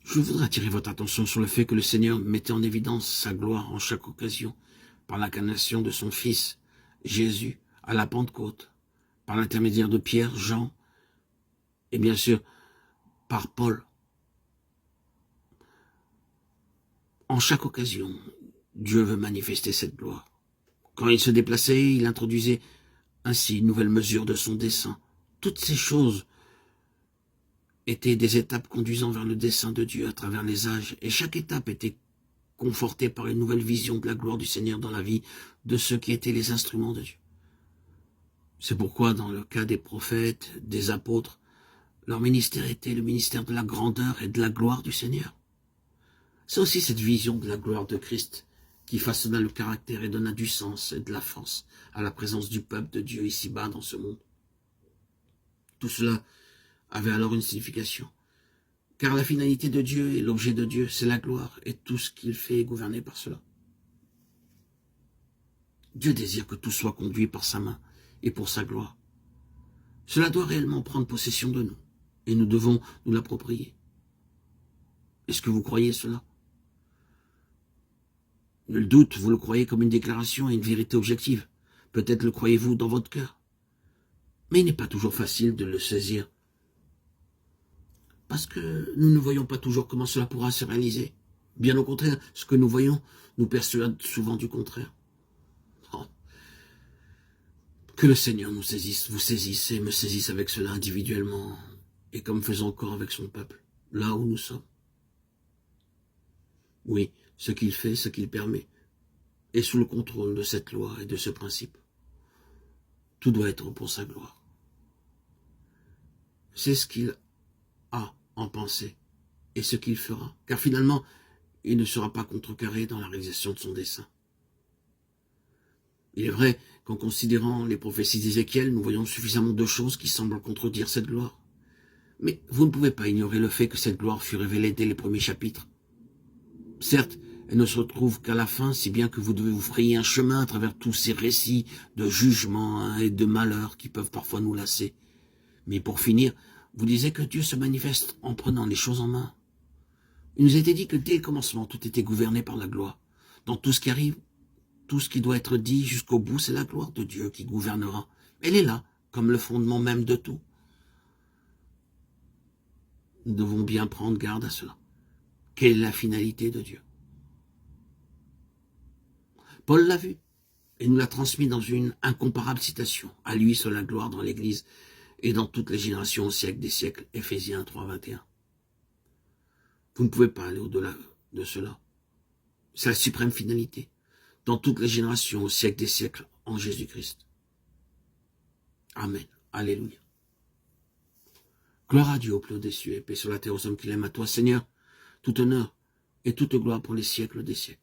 Je voudrais attirer votre attention sur le fait que le Seigneur mettait en évidence sa gloire en chaque occasion, par l'incarnation de son Fils, Jésus, à la Pentecôte, par l'intermédiaire de Pierre, Jean, et bien sûr, par Paul. En chaque occasion, Dieu veut manifester cette gloire. Quand il se déplaçait, il introduisait ainsi une nouvelle mesure de son dessein. Toutes ces choses étaient des étapes conduisant vers le dessein de Dieu à travers les âges, et chaque étape était confortée par une nouvelle vision de la gloire du Seigneur dans la vie de ceux qui étaient les instruments de Dieu. C'est pourquoi, dans le cas des prophètes, des apôtres, leur ministère était le ministère de la grandeur et de la gloire du Seigneur. C'est aussi cette vision de la gloire de Christ qui façonna le caractère et donna du sens et de la force à la présence du peuple de Dieu ici-bas dans ce monde. Tout cela avait alors une signification, car la finalité de Dieu et l'objet de Dieu, c'est la gloire, et tout ce qu'il fait est gouverné par cela. Dieu désire que tout soit conduit par sa main et pour sa gloire. Cela doit réellement prendre possession de nous, et nous devons nous l'approprier. Est-ce que vous croyez cela? Nul doute, vous le croyez comme une déclaration et une vérité objective. Peut-être le croyez-vous dans votre cœur. Mais il n'est pas toujours facile de le saisir. Parce que nous ne voyons pas toujours comment cela pourra se réaliser. Bien au contraire, ce que nous voyons nous persuade souvent du contraire. Oh. Que le Seigneur nous saisisse, vous saisisse et me saisisse avec cela individuellement et comme faisant encore avec son peuple, là où nous sommes. Oui, ce qu'il fait, ce qu'il permet, est sous le contrôle de cette loi et de ce principe. Tout doit être pour sa gloire. C'est ce qu'il a en pensée et ce qu'il fera, car finalement, il ne sera pas contrecarré dans la réalisation de son dessein. Il est vrai qu'en considérant les prophéties d'Ézéchiel, nous voyons suffisamment de choses qui semblent contredire cette gloire. Mais vous ne pouvez pas ignorer le fait que cette gloire fut révélée dès les premiers chapitres. Certes, elle ne se retrouve qu'à la fin, si bien que vous devez vous frayer un chemin à travers tous ces récits de jugement et de malheur qui peuvent parfois nous lasser. Mais pour finir, vous disiez que Dieu se manifeste en prenant les choses en main. Il nous était dit que dès le commencement, tout était gouverné par la gloire. Dans tout ce qui arrive, tout ce qui doit être dit jusqu'au bout, c'est la gloire de Dieu qui gouvernera. Elle est là, comme le fondement même de tout. Nous devons bien prendre garde à cela. Quelle est la finalité de Dieu? Paul l'a vu et nous l'a transmis dans une incomparable citation. À lui seule la gloire dans l'Église et dans toutes les générations au siècle des siècles. Éphésiens 3, 21. Vous ne pouvez pas aller au-delà de cela. C'est la suprême finalité. Dans toutes les générations au siècle des siècles en Jésus-Christ. Amen. Alléluia. Gloire à Dieu au plus haut des cieux et paix sur la terre aux hommes qu'il aime, à toi, Seigneur, tout honneur et toute gloire pour les siècles des siècles.